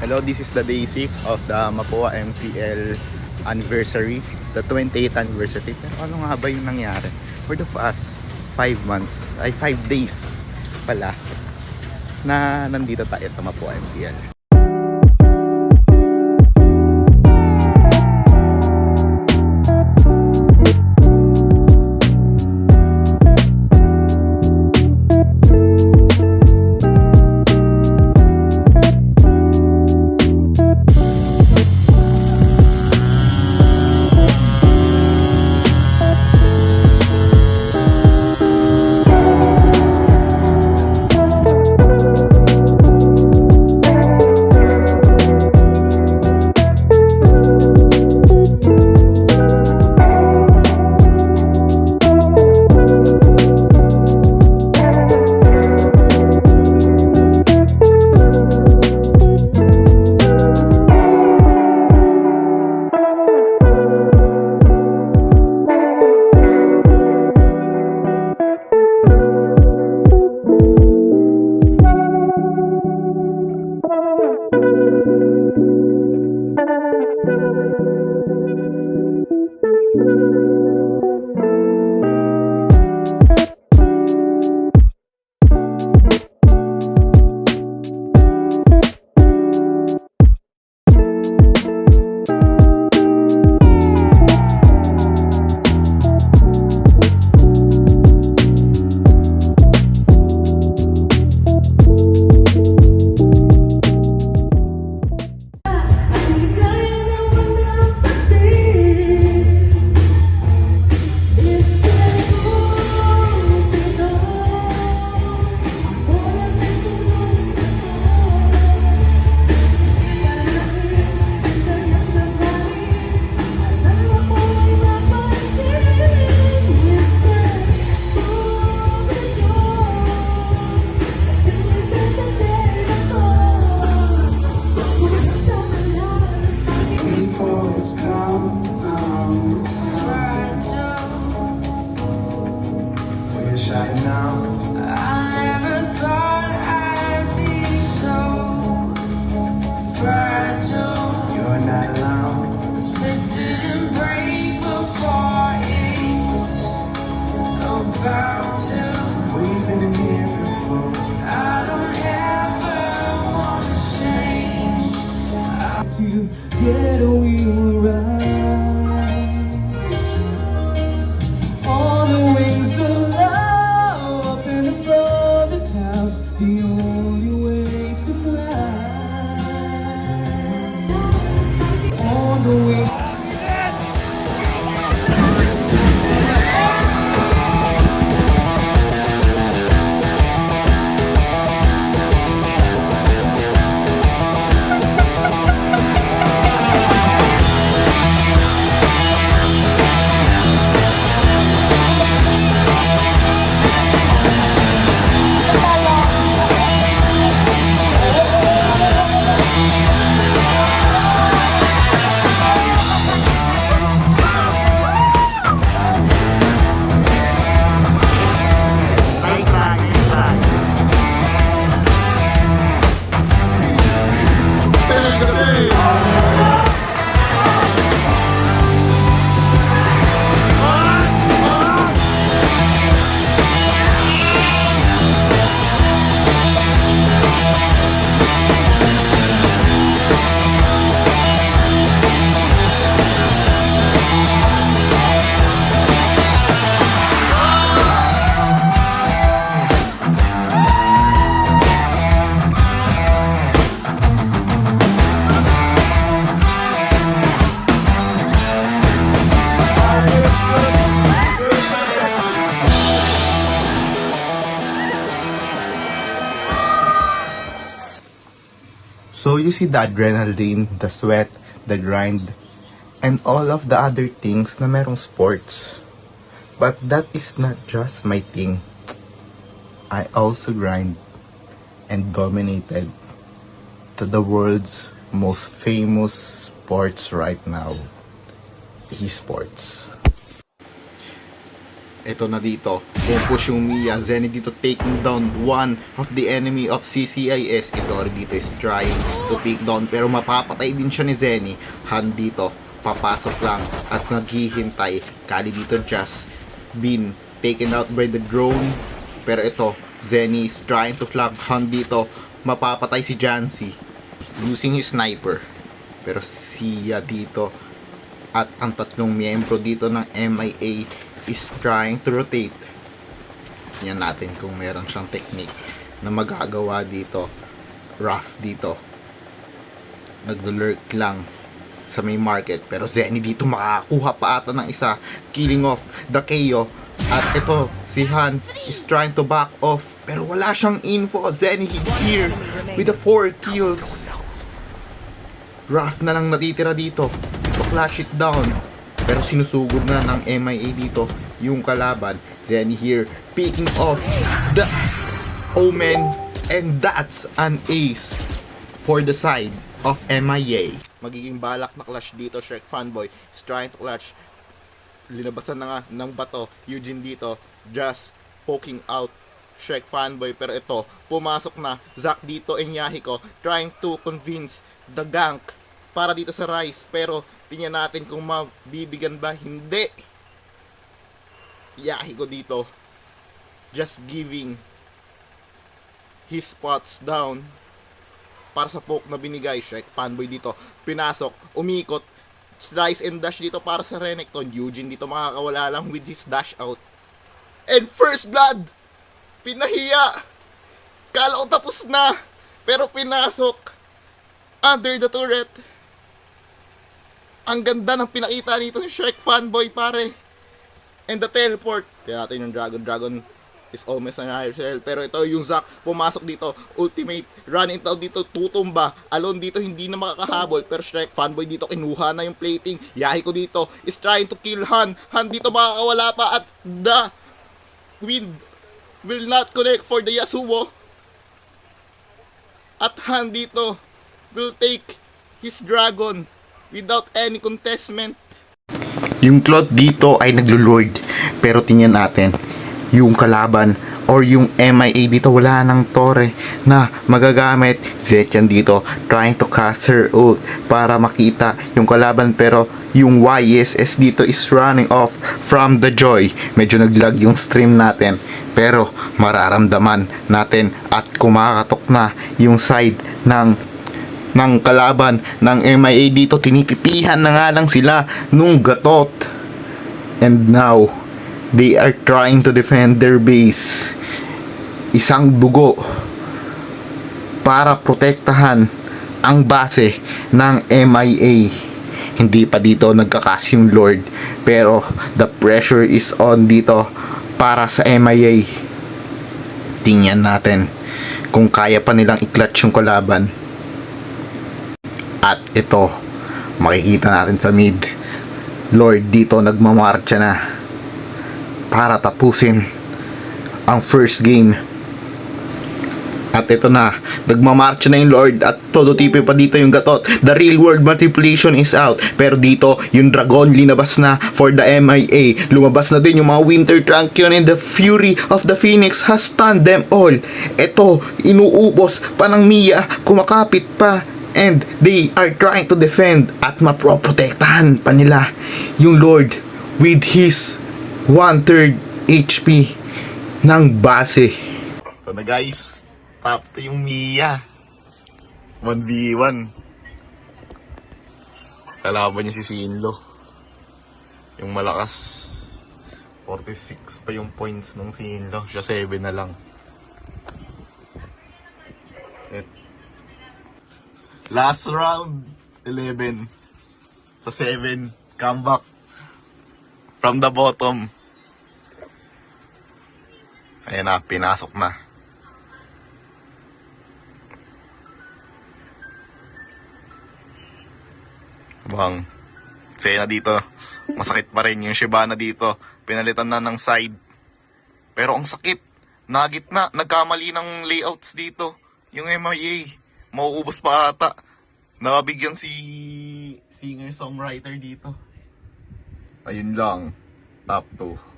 Hello, this is the day 6 of the Mapua MCL anniversary, the 28th anniversary. Pero ano nga ba yung nangyari? For the past 5 days pala na nandito tayo sa Mapua MCL. Together we will ride on the wings of love, up and above the clouds, the only way to fly on the wings. So you see the adrenaline, the sweat, the grind, and all of the other things na merong sports. But that is not just my thing. I also grind and dominated to the world's most famous sports right now, esports. Ito na dito. Push yung Mia. Zenny dito taking down one of the enemy of CCIS. Ito dito is trying to take down. Pero mapapatay din siya ni Zenny. Han dito. Papasok lang. At naghihintay. Kali dito just been taken out by the drone. Pero ito. Zenny is trying to flank Han dito. Mapapatay si Jancy. Using his sniper. Pero siya dito. At ang tatlong miyembro dito ng MIA is trying to rotate. Yan natin kung meron siyang technique na magagawa dito. Rough dito. Nagdo-lurk lang sa may market. Pero Zenny dito makakuha pa ata ng isa. Killing off the KO. At ito, si Han is trying to back off. Pero wala siyang info. Zenny here with the 4 kills. Rough na lang natitira dito. Flash it down. Pero sinusugod na ng MIA dito yung kalaban. Zenny here picking off the Omen. And that's an ace for the side of MIA. Magiging balak na clash dito. Shrek Fanboy is trying to clutch. Linabasan na nga ng bato. Eugene dito just poking out Shrek Fanboy. Pero ito, pumasok na Zack dito and Yahiko trying to convince the gank para dito sa Rice. Pero tingnan natin kung mabibigyan ba. Hindi. Yahiko dito just giving his spots down para sa poke na binigay. Shrek Fanboy dito pinasok, umikot, Rice and dash dito para sa Renekton. Eugene dito makakawala lang with his dash out. And first blood! Pinahiya! Kala ko tapos na, pero pinasok under the turret. Ang ganda ng pinakita nito ni Shrek Fanboy, pare. And the teleport. Kaya natin yung Dragon is almost an higher shell. Pero ito yung Zack pumasok dito. Ultimate. Running out dito. Tutumba. Alone dito hindi na makakahabol. Pero Shrek Fanboy dito kinuha na yung plating. Yahiko dito is trying to kill Han. Han dito makakawala pa. At the wind will not connect for the Yasuo. At Han dito will take his dragon without any contestment. Yung Claude dito ay naglo-lord. Pero tingnan natin, yung kalaban or yung MIA dito wala ng tore na magagamit. Zetyan dito trying to cast her ult para makita yung kalaban. Pero yung YSS dito is running off from the joy. Medyo naglag yung stream natin. Pero mararamdaman natin at kumakatok na yung side ng kalaban ng MIA dito. Tinititihan na nga lang sila nung gatot. And now they are trying to defend their base. Isang dugo para protektahan ang base ng MIA. Hindi pa dito nagkakas yung Lord. Pero the pressure is on dito para sa MIA. Tingnan natin kung kaya pa nilang i-clutch yung kalaban. At ito, makikita natin sa mid. Lord dito nagmamarcha na para tapusin ang first game. At ito na, nagmamarcha na yung Lord at todo tipo pa dito yung gatot. The real world manipulation is out. Pero dito, yung dragon linabas na for the MIA. Lumabas na din yung mga Winter Tranquion and the Fury of the Phoenix has stunned them all. Ito, inuubos pa ng Mia, kumakapit pa. And they are trying to defend at maproprotektahan pa nila yung Lord with his 1/3 HP ng base. So na guys, top to yung Mia 1v1. Kalaban niya si Sinlo, yung malakas. 46 pa yung points ng Sinlo, siya 7 na lang. Last round, 11. Sa 7, comeback from the bottom. Ayan na, pinasok na. Bang. Sena dito. Masakit pa rin yung Shyvana dito. Pinalitan na ng side. Pero ang sakit. Nagitna. Nagkamali ng layouts dito. Yung MIA. Mauubos pa ata. Nakabigyan si singer-songwriter dito. Ayun lang. Top 2.